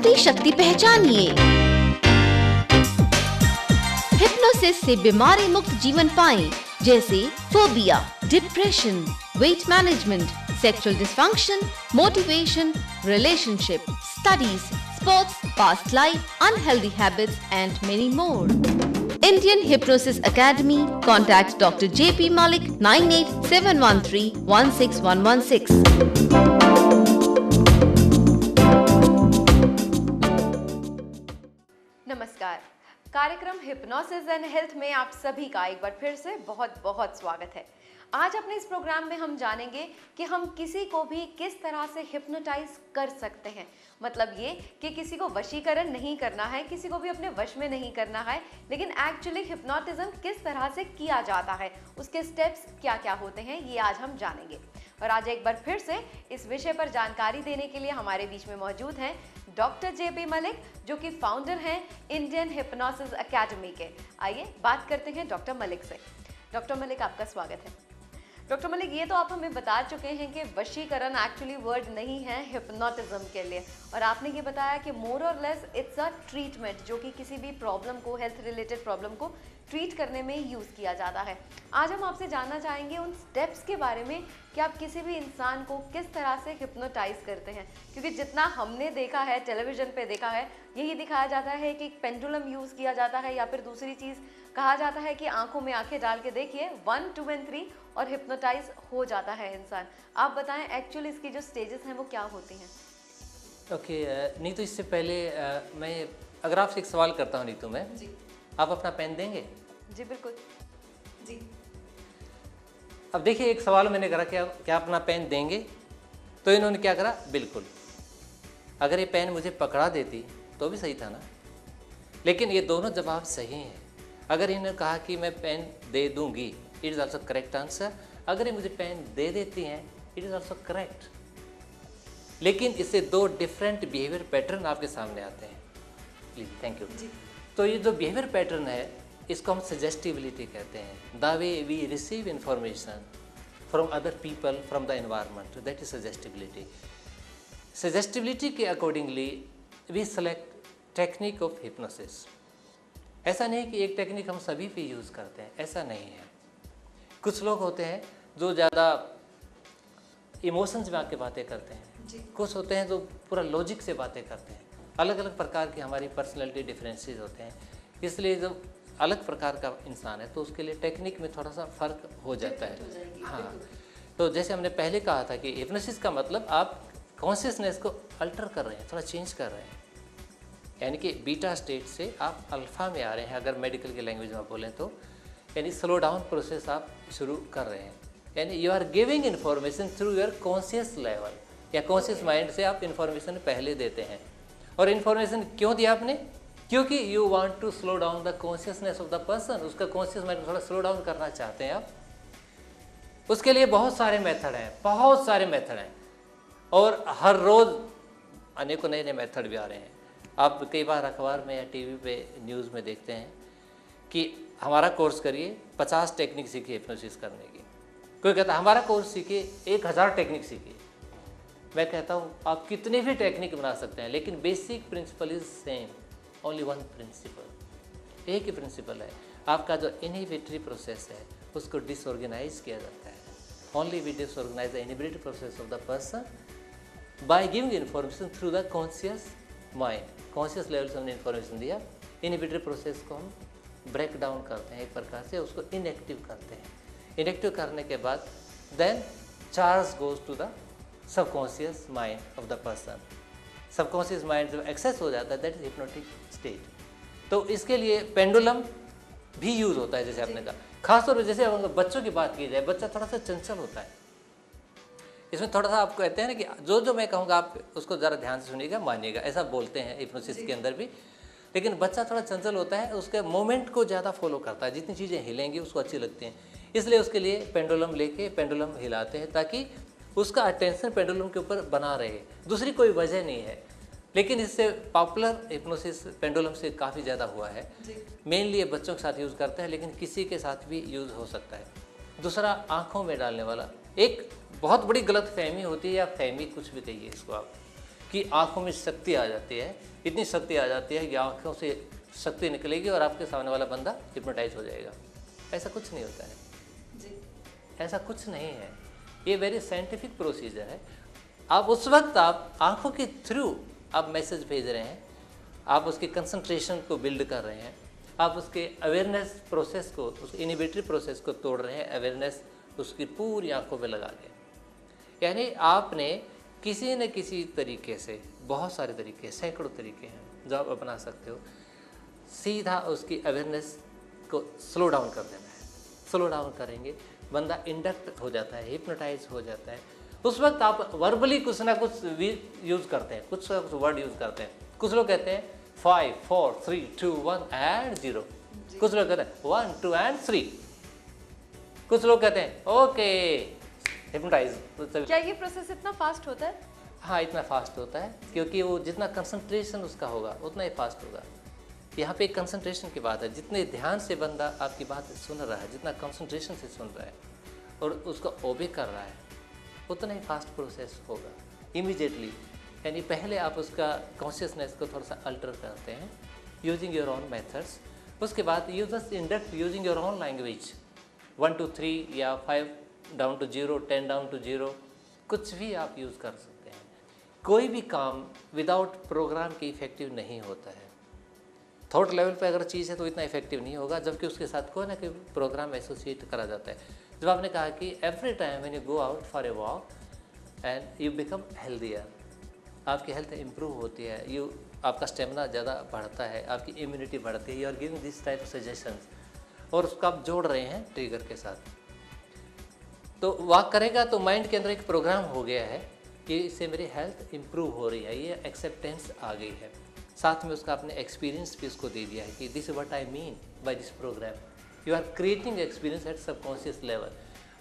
असली शक्ति पहचानिए। हिप्नोसिस से बीमारी मुक्त जीवन पाएं, जैसे phobia, depression, weight management, sexual dysfunction, motivation, relationship, studies, sports, past life, unhealthy habits and many more. Indian Hypnosis Academy. Contact Dr. J.P. Malik 9871316116. नमस्कार, कार्यक्रम हिप्नोसिस एंड हेल्थ में आप सभी का एक बार फिर से बहुत बहुत स्वागत है। आज अपने इस प्रोग्राम में हम जानेंगे कि हम किसी को भी किस तरह से हिप्नोटाइज कर सकते हैं। मतलब ये कि किसी को वशीकरण नहीं करना है, किसी को भी अपने वश में नहीं करना है, लेकिन एक्चुअली हिप्नोटिज्म किस तरह से किया जाता है, उसके स्टेप्स क्या क्या होते हैं, ये आज हम जानेंगे। और आज एक बार फिर से इस विषय पर जानकारी देने के लिए हमारे बीच में मौजूद हैं डॉक्टर J.P. मलिक, जो कि फाउंडर हैं इंडियन हिप्नोसिस एकेडमी के। आइए बात करते हैं डॉक्टर मलिक से। डॉक्टर मलिक, आपका स्वागत है। डॉक्टर मलिक, ये तो आप हमें बता चुके हैं कि वशीकरण एक्चुअली वर्ड नहीं है हिप्नोटिज्म के लिए, और आपने ये बताया कि मोर और लेस इट्स अ ट्रीटमेंट, जो कि किसी भी प्रॉब्लम को, हेल्थ रिलेटेड प्रॉब्लम को ट्रीट करने में यूज़ किया जाता है। आज हम आपसे जानना चाहेंगे उन स्टेप्स के बारे में कि आप किसी भी इंसान को किस तरह से हिप्नोटाइज करते हैं, क्योंकि जितना हमने देखा है, टेलीविज़न पे देखा है, यही दिखाया जाता है कि पेंडुलम यूज़ किया जाता है, या फिर दूसरी चीज़ कहा जाता है कि आंखों में आंखें डाल के देखिए 1, 2 और 3 और हिप्नोटाइज हो जाता है इंसान। आप बताएं एक्चुअली इसकी जो स्टेजेस हैं वो क्या होती हैं? ओके, नीतू, इससे पहले मैं अगर आपसे एक सवाल करता हूँ नीतू, मैं जी आप अपना पेन देंगे? जी बिल्कुल जी। अब देखिए, एक सवाल मैंने करा क्या अपना पेन देंगे, तो इन्होंने क्या करा, बिल्कुल। अगर ये पेन मुझे पकड़ा देती तो भी सही था ना, लेकिन ये दोनों जवाब सही हैं। अगर इन्होंने कहा कि मैं पेन दे दूंगी, it is also correct answer. अगर ये मुझे पेन दे देती हैं, इट इज़ ऑल्सो करेक्ट। लेकिन इससे दो डिफरेंट बिहेवियर पैटर्न आपके सामने आते हैं। प्लीज, थैंक यू जी। तो ये जो बिहेवियर पैटर्न है, इसको हम सजेस्टिबिलिटी कहते हैं। The way we receive information from other people, from the environment, that is suggestibility. Suggestibility के accordingly we select technique of hypnosis. ऐसा नहीं कि एक टेक्निक हम सभी पे यूज़ करते हैं, ऐसा नहीं है। कुछ लोग होते हैं जो ज़्यादा इमोशंस में आके बातें करते हैं जी। कुछ होते हैं जो पूरा लॉजिक से बातें करते हैं। अलग अलग प्रकार की हमारी पर्सनैलिटी डिफरेंसेस होते हैं, इसलिए जो अलग प्रकार का इंसान है तो उसके लिए टेक्निक में थोड़ा सा फ़र्क हो जाता है। हाँ, तो जैसे हमने पहले कहा था कि हिप्नोसिस का मतलब आप कॉन्शियसनेस को अल्टर कर रहे हैं, थोड़ा चेंज कर रहे हैं, यानी कि बीटा स्टेट से आप अल्फ़ा में आ रहे हैं। अगर मेडिकल की लैंग्वेज में बोलें तो यानी स्लो डाउन प्रोसेस आप शुरू कर रहे हैं, यानी you are giving information through your conscious level, या कॉन्शियस माइंड से आप इन्फॉर्मेशन पहले देते हैं। और इन्फॉर्मेशन क्यों दिया आपने? क्योंकि you want to slow down the consciousness of the person. उसका कॉन्शियस माइंड थोड़ा स्लो डाउन करना चाहते हैं आप। उसके लिए बहुत सारे मेथड हैं, बहुत सारे मेथड हैं, और हर रोज़ अनेकों नए नए मेथड भी आ रहे हैं। आप कई बार अखबार में या टीवी पे न्यूज़ में देखते हैं कि हमारा कोर्स करिए, 50 टेक्निक सीखिए हिप्नोसिस करने की। कोई कहता है हमारा कोर्स सीखिए, 1000 टेक्निक सीखिए। मैं कहता हूँ आप कितनी भी टेक्निक बना सकते हैं, लेकिन basic principle is same, only one principle. एक ही प्रिंसिपल है। आपका जो इनहिबिटरी प्रोसेस है उसको डिसऑर्गेनाइज किया जाता है। Only we disorganise the inhibitory process of the person by giving information through the conscious mind. Conscious level से हमने इन्फॉर्मेशन दिया, इनहिबिटरी प्रोसेस को हम ब्रेक डाउन करते हैं, एक प्रकार से उसको इनएक्टिव करते हैं। इनएक्टिव करने के बाद then charge goes to the subconscious mind of the person. Subconscious mind जब एक्सेस हो जाता है, दैट इज हिप्नोटिक स्टेट। तो इसके लिए पेंडुलम भी यूज़ होता है, जैसे आपने कहा। खासतौर पर जैसे अगर बच्चों की बात की जाए, बच्चा थोड़ा सा चंचल होता है। इसमें थोड़ा सा आप कहते हैं ना कि जो मैं कहूँगा आप उसको ज़रा ध्यान से सुनिएगा, मानिएगा, ऐसा बोलते हैं हिप्नोसिस के अंदर भी। लेकिन बच्चा थोड़ा चंचल होता है, उसके मोमेंट को ज़्यादा फॉलो करता है, जितनी चीज़ें हिलेंगी उसको अच्छी लगती हैं। इसलिए उसके लिए पेंडुलम लेके पेंडुलम हिलाते हैं, ताकि उसका अटेंशन पेंडुलम के ऊपर बना रहे। दूसरी कोई वजह नहीं है। लेकिन इससे पॉपुलर हिप्नोसिस पेंडुलम से काफ़ी ज़्यादा हुआ है। मेनली ये बच्चों के साथ यूज़ करते हैं, लेकिन किसी के साथ भी यूज़ हो सकता है। दूसरा, आँखों में डालने वाला एक बहुत बड़ी गलत फहमी होती है, या फहमी कुछ भी कहिए इसको आप, कि आँखों में शक्ति आ जाती है, इतनी शक्ति आ जाती है कि आँखों से शक्ति निकलेगी और आपके सामने वाला बंदा हिप्नोटाइज हो जाएगा। ऐसा कुछ नहीं होता है जी। ऐसा कुछ नहीं है, ये वेरी साइंटिफिक प्रोसीजर है। आप उस वक्त आप आँखों के थ्रू आप मैसेज भेज रहे हैं, आप उसके कंसंट्रेशन को बिल्ड कर रहे हैं, आप उसके अवेयरनेस प्रोसेस को, उस इनिबिटरी प्रोसेस को तोड़ रहे हैं, अवेयरनेस उसकी पूरी आंखों पे लगा के। यानी आपने किसी न किसी तरीके से, बहुत सारे तरीके, सैकड़ों तरीके हैं जो आप अपना सकते हो, सीधा उसकी अवेयरनेस को स्लो डाउन कर देना है। स्लो डाउन करेंगे, बंदा इंडक्ट हो जाता है, हिप्नोटाइज हो जाता है। उस वक्त आप वर्बली कुछ ना कुछ यूज़ करते हैं, कुछ वर्ड यूज़ करते हैं। कुछ लोग कहते हैं 5 4 3 2 1 एंड 0, कुछ लोग कहते हैं 1 2 एंड 3, कुछ लोग कहते हैं ओके हिप्नोटाइज। क्या ये प्रोसेस इतना फास्ट होता है? हाँ, इतना फास्ट होता है क्योंकि वो जितना कंसंट्रेशन उसका होगा उतना ही फास्ट होगा। यहाँ पे एक कंसंट्रेशन की बात है, जितने ध्यान से बंदा आपकी बात सुन रहा है, जितना कंसंट्रेशन से सुन रहा है और उसको ओबे कर रहा है, उतना ही फास्ट प्रोसेस होगा इमीडिएटली। यानी पहले आप उसका कॉन्शियसनेस को थोड़ा सा अल्टर करते हैं यूजिंग योर ओन मेथड्स, उसके बाद you just induct using your own language, 1 2 3 या 5 डाउन टू 0, 10 डाउन टू 0, कुछ भी आप यूज़ कर सकते हैं। कोई भी काम विदाउट प्रोग्राम के इफेक्टिव नहीं होता है। थॉट लेवल पे अगर चीज़ है तो इतना इफेक्टिव नहीं होगा, जबकि उसके साथ कोई ना कोई प्रोग्राम एसोसिएट करा जाता है। जब आपने कहा कि every time when you go out for a walk and you become healthier, आपकी हेल्थ इम्प्रूव होती है, आपका स्टेमिना ज़्यादा बढ़ता है, आपकी इम्यूनिटी बढ़ती है, you are giving this type of suggestions, और उसको आप जोड़ रहे हैं ट्रिगर के साथ। तो वॉक करेगा तो माइंड के अंदर एक प्रोग्राम हो गया है कि इससे मेरी हेल्थ इम्प्रूव हो रही है, ये एक्सेप्टेंस आ गई है। साथ में उसका आपने एक्सपीरियंस भी उसको दे दिया है कि this is what I mean by this program. You are creating experience at subconscious level,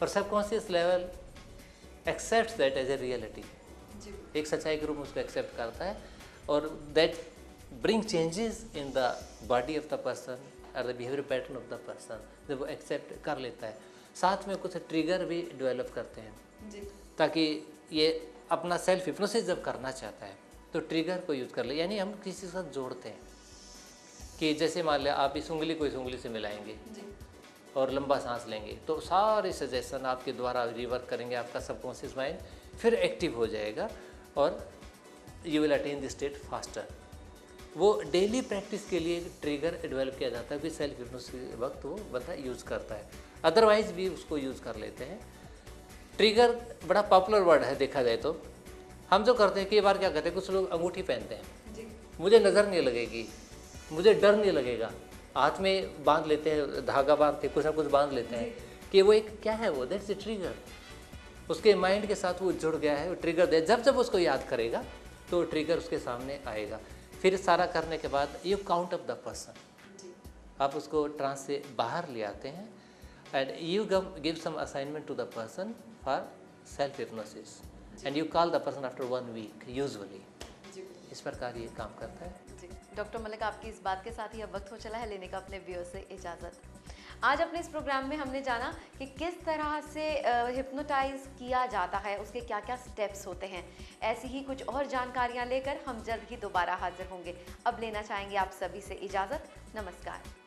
और subconscious level accepts that as a reality, एक सच्चाई के रूप में उसको एक्सेप्ट करता है, और that bring changes in the body of the person और the behaviour pattern of the person, जब वो एक्सेप्ट कर लेता है। साथ में कुछ ट्रिगर भी डेवलप करते हैं ताकि ये अपना सेल्फ हिप्नोसिस जब करना चाहता है तो ट्रिगर को यूज़ कर ले। यानी हम किसी के साथ जोड़ते हैं कि जैसे मान लिया आप इस उंगली को इस उंगली से मिलाएंगे और लंबा सांस लेंगे, तो सारे सजेशन आपके द्वारा रिवर्क करेंगे, आपका सबकॉन्शियस माइंड फिर एक्टिव हो जाएगा और you will attain this state faster. वो डेली प्रैक्टिस के लिए ट्रिगर डेवलप किया जाता है कि सेल्फ हिप्नोसिस वक्त वो बंदा यूज़ करता है, अदरवाइज भी उसको यूज़ कर लेते हैं। ट्रिगर बड़ा पॉपुलर वर्ड है देखा जाए तो। हम जो करते हैं कई बार क्या करते हैं, कुछ लोग अंगूठी पहनते हैं, मुझे नज़र नहीं लगेगी, मुझे डर नहीं लगेगा, हाथ में बांध लेते हैं, धागा बांधते कुछ ना कुछ बांध लेते हैं कि वो एक क्या है, वो दैट्स ए ट्रिगर, उसके माइंड के साथ वो जुड़ गया है, वो ट्रिगर दे। जब जब उसको याद करेगा तो ट्रिगर उसके सामने आएगा। फिर सारा करने के बाद you count up the person, आप उसको ट्रांस से बाहर ले आते हैं and you give some assignment to the person for self hypnosis and you call the person after 1 week usually. इस प्रकार ये काम करता है। जी डॉक्टर मलिक, आपकी इस बात के साथ ही अब वक्त हो चला है लेने का अपने व्यूअर्स से इजाज़त। आज अपने इस प्रोग्राम में हमने जाना कि किस तरह से हिप्नोटाइज किया जाता है, उसके क्या क्या स्टेप्स होते हैं। ऐसी ही कुछ और जानकारियां लेकर हम जल्द ही दोबारा हाजिर होंगे। अब लेना चाहेंगे आप सभी से इजाज़त। नमस्कार।